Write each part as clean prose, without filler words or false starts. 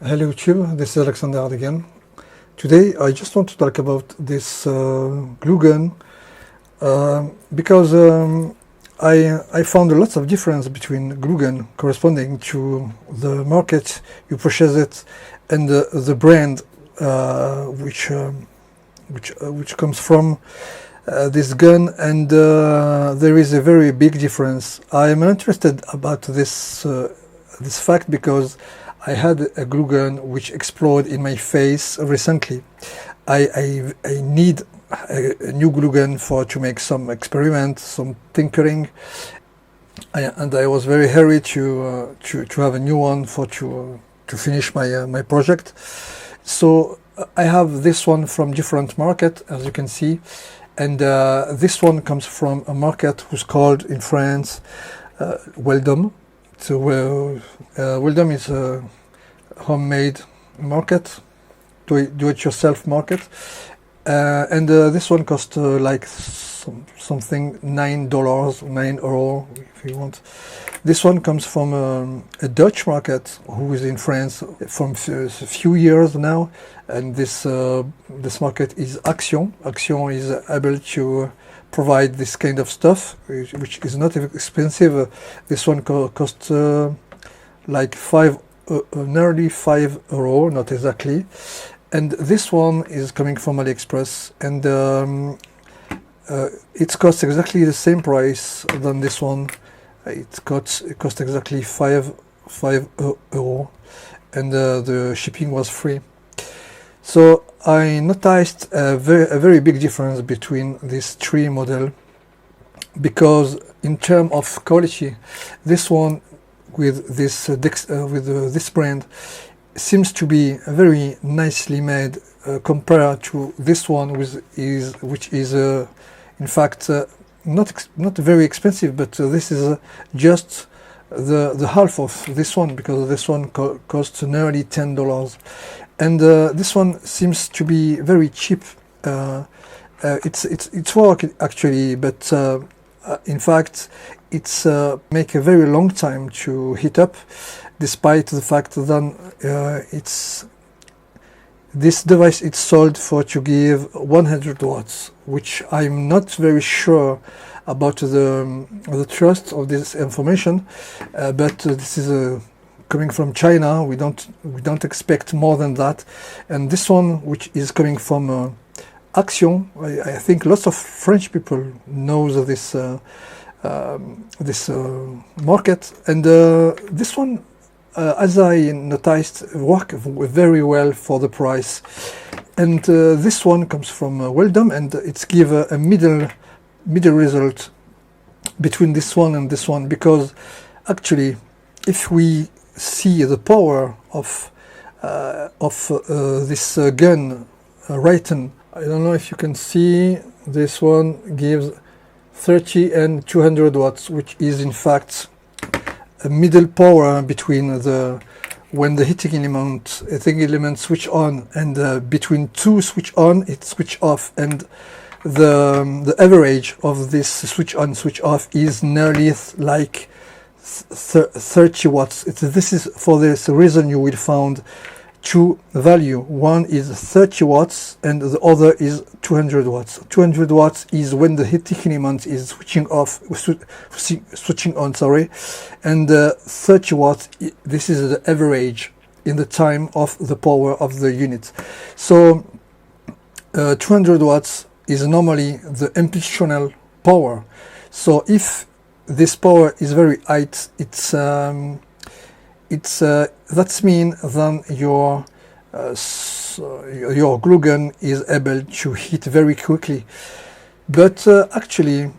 Hello YouTube, this is Alexander again. Today I just want to talk about this glue gun because I found lots of difference between glue gun corresponding to the market you purchase it and the brand which comes from this gun, and there is a very big difference. I am interested about this fact because I had a glue gun which exploded in my face recently. I need a new glue gun to make some experiment, some tinkering, and I was very hurried to have a new one to finish my project. So I have this one from different market, as you can see, and this one comes from a market who's called in France Weldom. So Weldom is a homemade market, do-it-yourself market, and this one cost like something $9, €9 if you want. This one comes from a Dutch market who is in France from a few years now, and this market is Action. Action is able to provide this kind of stuff, which is not expensive. This one costs like nearly €5, not exactly. And this one is coming from Aliexpress, and it costs exactly the same price than this one. It costs exactly €5, and the shipping was free. So I noticed a very big difference between these three models, because in terms of quality, this one with this brand seems to be very nicely made compared to this one, which is in fact not very expensive, but this is just the half of this one, because this one costs nearly $10, and this one seems to be very cheap. It's work actually, but in fact it's make a very long time to heat up, despite the fact that this device is sold to give 100 watts, which I'm not very sure about the trust of this information, but this is coming from China. We don't expect more than that. And this one, which is coming from Action, I think lots of French people knows this market, and this one, as I noticed, work very well for the price. And this one comes from Weldom, and it's give a middle result between this one and this one, because actually, if we see the power of this gun written, I don't know if you can see, this one gives 30 and 200 watts, which is in fact a middle power between when the heating element switch on, and between two switch on it switch off, and the average of this switch on switch off is nearly like 30 watts. This is for this reason you will find two value. One is 30 watts and the other is 200 watts. 200 watts is when the heating element is switching on, sorry, and 30 watts, this is the average in the time of the power of the unit. So 200 watts is normally the impulsional power. So if this power is very high, that means then your glue gun is able to heat very quickly. But actually,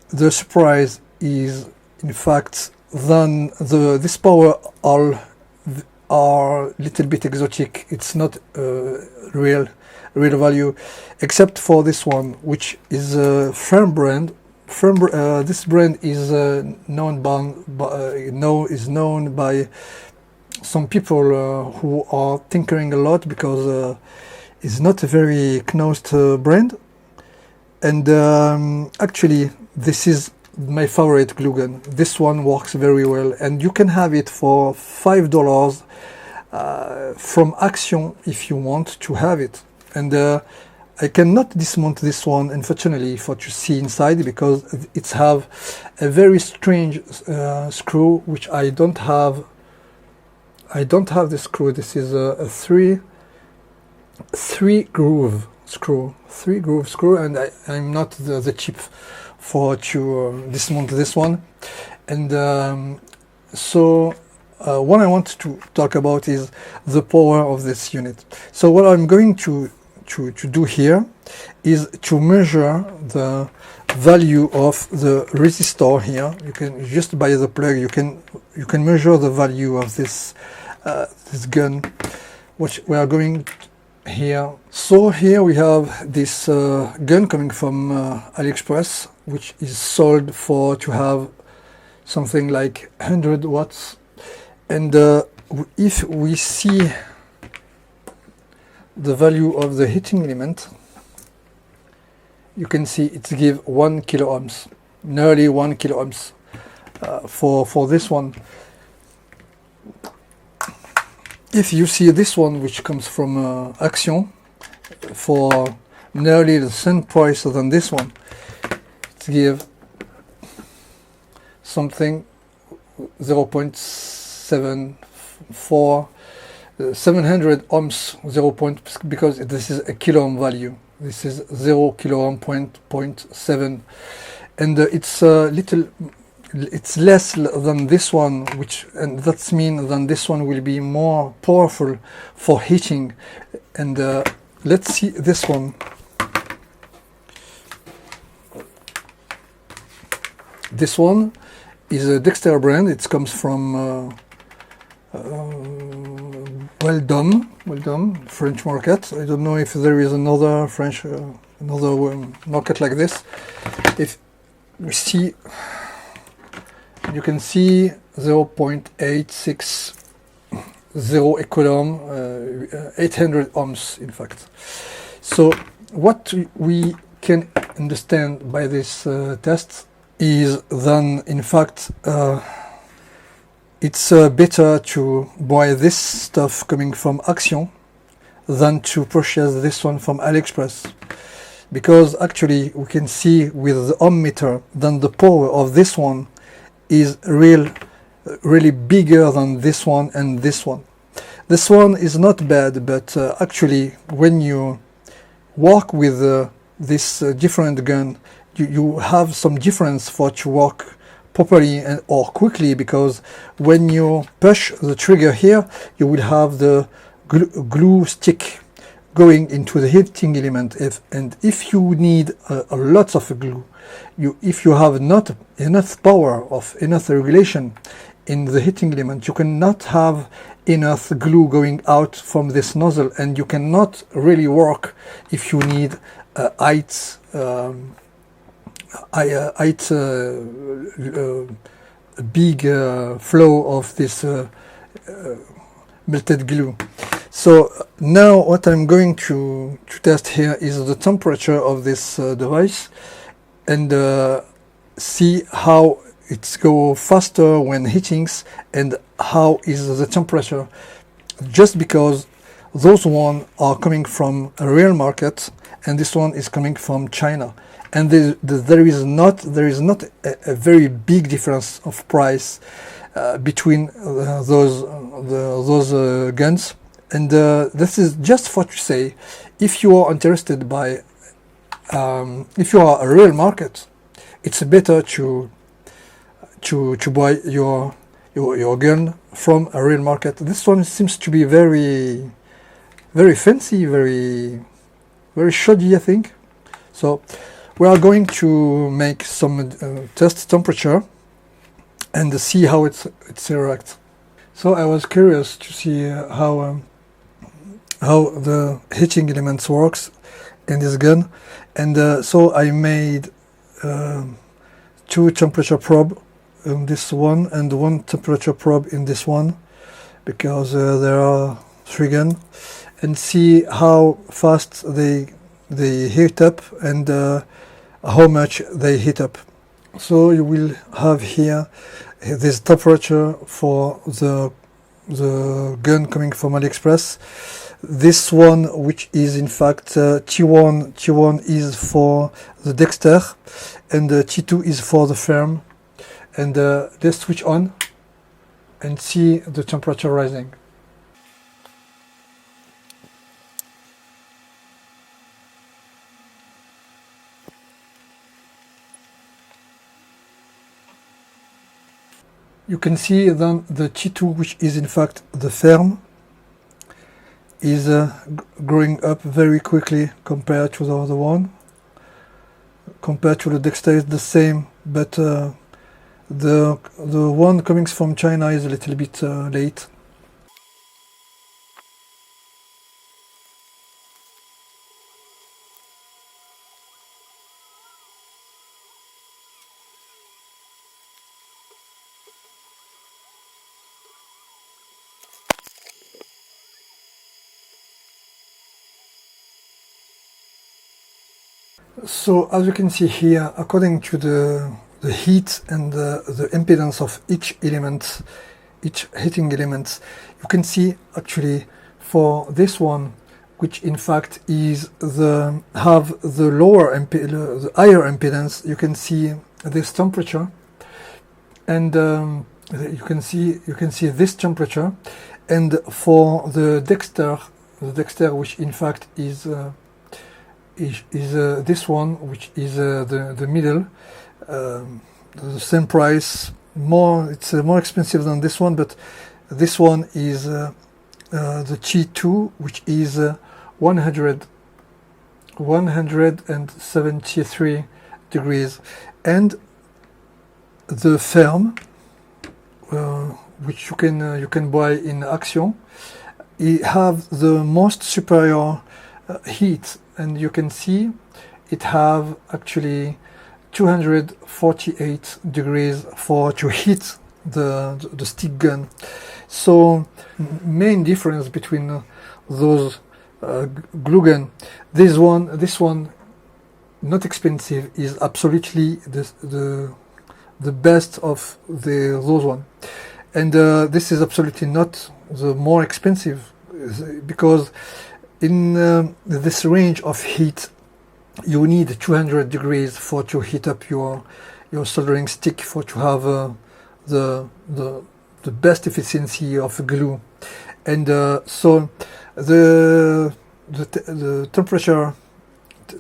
the surprise is in fact then this power are a little bit exotic. It's not real value, except for this one, which is a firm brand. This brand is known by some people who are tinkering a lot, because it's not a very closed brand, and actually this is my favorite glue gun. This one works very well, and you can have it for $5 from Action if you want to have it. And I cannot dismount this one, unfortunately, for to see inside, because it's have a very strange screw, which I don't have. I don't have the screw. This is a three groove screw, and I'm not the chip for to dismount this one. And so what I want to talk about is the power of this unit. So what I'm going to do here is to measure the value of the resistor here. You can just by the plug you can measure the value of this this gun, which we are going here. So here we have this gun coming from Aliexpress, which is sold for to have something like 100 watts. And if we see the value of the heating element, you can see it gives 1 kilo ohms, nearly 1 kilo ohms for this one. If you see this one, which comes from Action, for nearly the same price than this one, it gives something 0.74 700 ohms, because this is a kilo ohm value. This is 0 kilo ohm point 7, and it's little. It's less than this one, and that means than this one will be more powerful for heating. And let's see this one. This one is a Dexter brand. It comes from Weldom, French market. I don't know if there is another French market like this. If we see, you can see 0.860 equivalent, 800 ohms in fact. So what we can understand by this test is then in fact it's better to buy this stuff coming from Action than to purchase this one from Aliexpress, because actually we can see with the ohm meter that the power of this one is really bigger than this one and this one. This one is not bad, but actually when you work with this different gun, you have some difference for to work properly or quickly, because when you push the trigger here, you will have the glue stick going into the heating element. If you need a lot of glue, if you have not enough power of enough regulation in the heating element, you cannot have enough glue going out from this nozzle, and you cannot really work if you need big flow of this melted glue. So now what I'm going to test here is the temperature of this device, and see how it goes faster when heating and how is the temperature, just because those one are coming from a real market and this one is coming from China, and there is not a very big difference of price between those guns. And this is just for to say, if you are interested by if you are a real market, it's better to buy your gun from a real market. This one seems to be very fancy, very shoddy, I think. So we are going to make some test temperature and see how it's reacts. So I was curious to see how the heating elements works in this gun, and so I made 2 temperature probe in this one and 1 temperature probe in this one, because there are 3 guns, and see how fast they heat up and how much they heat up. So you will have here this temperature for the the gun coming from Aliexpress. This one, which is in fact T1 is for the Dexter, and T2 is for the firm. And let's switch on and see the temperature rising. You can see then the T2, which is in fact the firm, is growing up very quickly compared to the other one. Compared to the Dexter is the same, but the one coming from China is a little bit late. So as you can see here, according to the heat and the impedance of each element, each heating element, you can see actually for this one, which in fact is the higher impedance, you can see this temperature, and you can see this temperature, and for the Dexter, which in fact is this one, which is the middle, the same price, it's more expensive than this one, but this one is the T2, which is 173 degrees, and the firm, which you can buy in Action, it have the most superior heat, and you can see it have actually 248 degrees to heat the stick gun. So main difference between those glue gun, this one not expensive, is absolutely the best of those one, and this is absolutely not the more expensive, because in this range of heat you need 200 degrees to heat up your soldering stick to have the best efficiency of glue. And so the temperature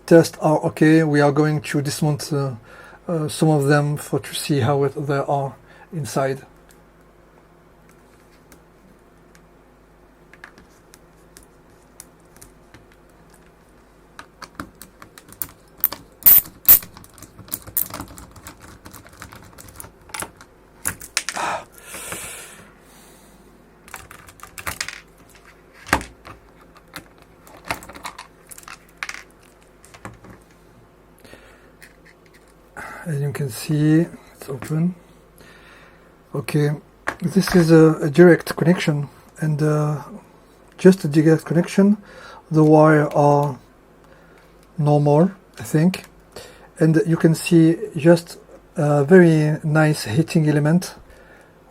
tests are okay. We are going to dismount some of them to see how they are inside. As you can see, it's open. Okay, this is a direct connection, and just a direct connection. The wire are normal, I think, and you can see just a very nice heating element,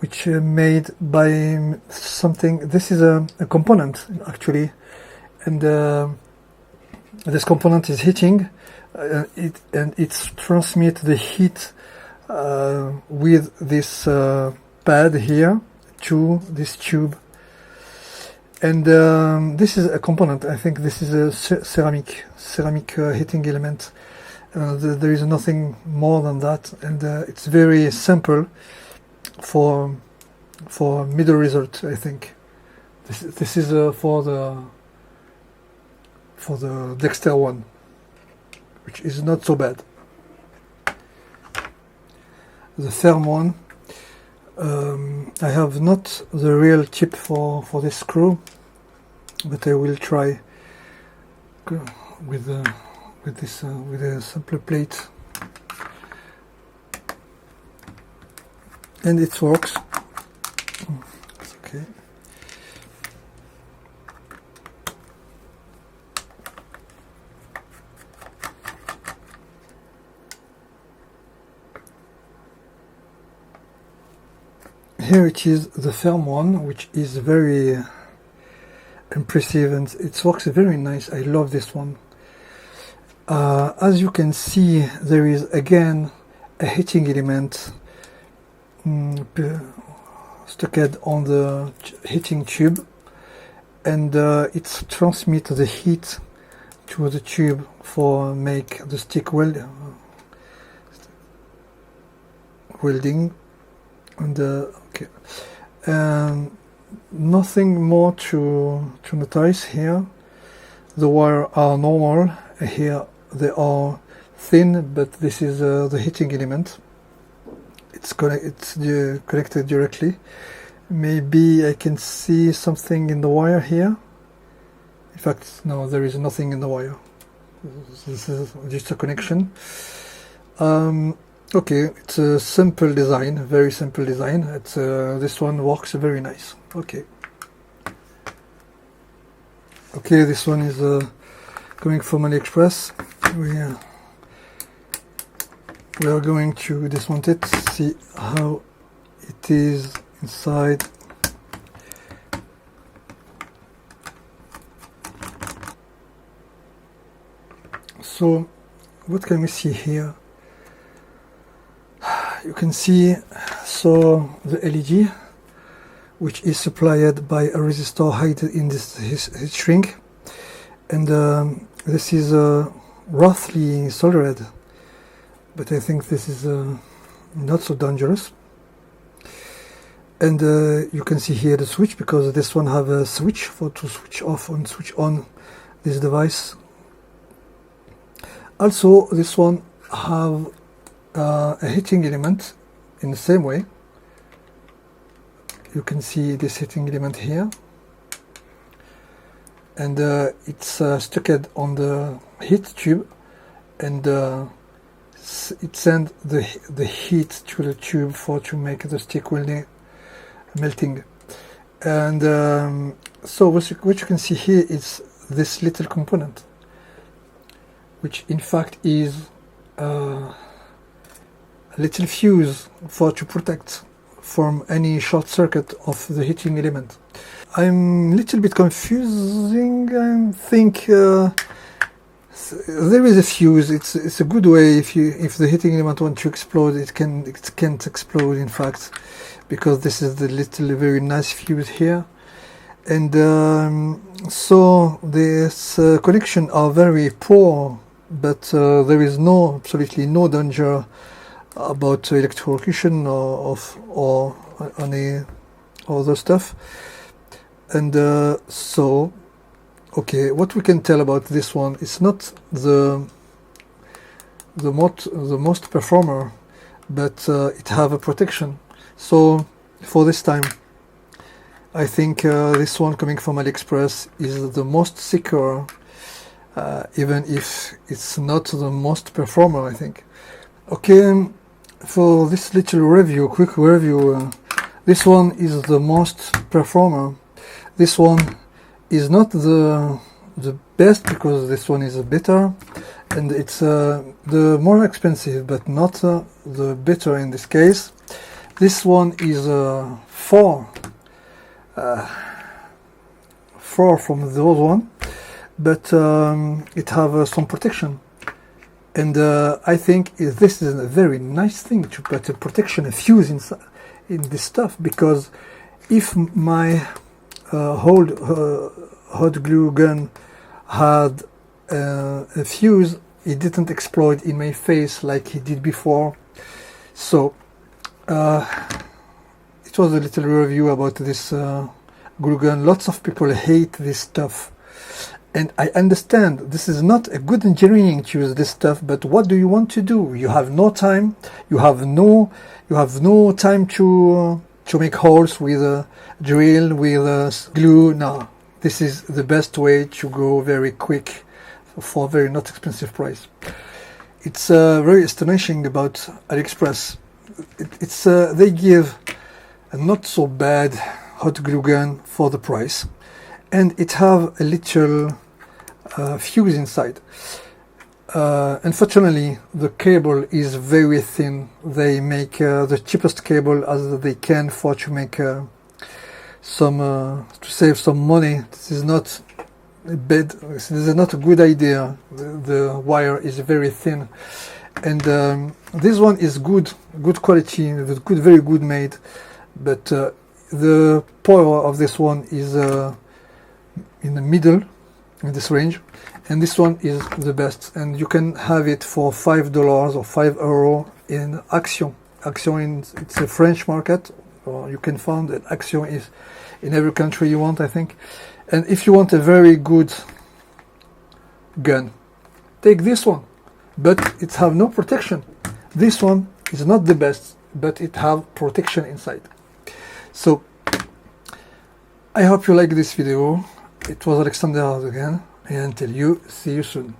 which made by something. This is a component actually, and this component is heating. It transmits the heat with this pad here to this tube, and this is a component. I think this is a ceramic heating element. There is nothing more than that, and it's very simple for middle result. I think this is for the Dexter one, which is not so bad. The firm one, I have not the real tip for this screw, but I will try with a simpler plate, and it works. It's okay. here it is, the firm one, which is very impressive, and it works very nice. I love this one. As you can see, there is again a heating element stuck on the heating tube, and it transmits the heat to the tube for make the stick welding. And okay, nothing more to notice here. The wires are normal. Here they are thin, but this is the heating element. It's connected directly. Maybe I can see something in the wire here. In fact, no, there is nothing in the wire. This is just a connection. Okay, it's a simple design, very simple design. This one works very nice. Okay, this one is coming from Aliexpress. We are going to dismount it, see how it is inside. So what can we see here? You can see the LED, which is supplied by a resistor hidden in this heat shrink, and this is roughly soldered, but I think this is not so dangerous. And you can see here the switch, because this one have a switch to switch off and switch on this device. Also, this one have a heating element in the same way. You can see this heating element here, and it's stuck on the heat tube, and it sends the heat to the tube to make the stick melting. And so what you can see here is this little component, which in fact is a little fuse to protect from any short circuit of the heating element. I'm a little bit confusing. I think there is a fuse. It's a good way. If the heating element wants to explode, it can't explode, in fact, because this is the little very nice fuse here. And so this connection are very poor, but there is absolutely no danger about electrocution or any other stuff. And so, okay, what we can tell about this one, it's not the most performer, but it have a protection. So for this time, I think this one coming from Aliexpress is the most secure, even if it's not the most performer, I think. Okay, for this little quick review, this one is the most performer. This one is not the best, because this one is better, and it's the more expensive, but not the better in this case. This one is far from the other one, but it have some protection. And I think this is a very nice thing to put a protection, a fuse in this stuff, because if my hot glue gun had a fuse, it didn't explode in my face like it did before. So it was a little review about this glue gun. Lots of people hate this stuff, and I understand this is not a good engineering to use this stuff, but what do you want to do? You have no time. You have no time to make holes with a drill, with a glue. No, this is the best way to go very quick for a very not expensive price. It's very astonishing about Aliexpress. They give a not so bad hot glue gun for the price, and it have a little fuse inside. Unfortunately, the cable is very thin. They make the cheapest cable as they can for to make to save some money. This is not a bad. This is not a good idea. The wire is very thin, and this one is good quality, very good made. But the power of this one is in the middle, in this range, and this one is the best. And you can have it for $5 or €5 in Action. Action, it's a French market. Or you can find that Action is in every country you want, I think. And if you want a very good gun, take this one, but it have no protection. This one is not the best, but it have protection inside. So I hope you like this video. It was Alexander again, and until see you soon.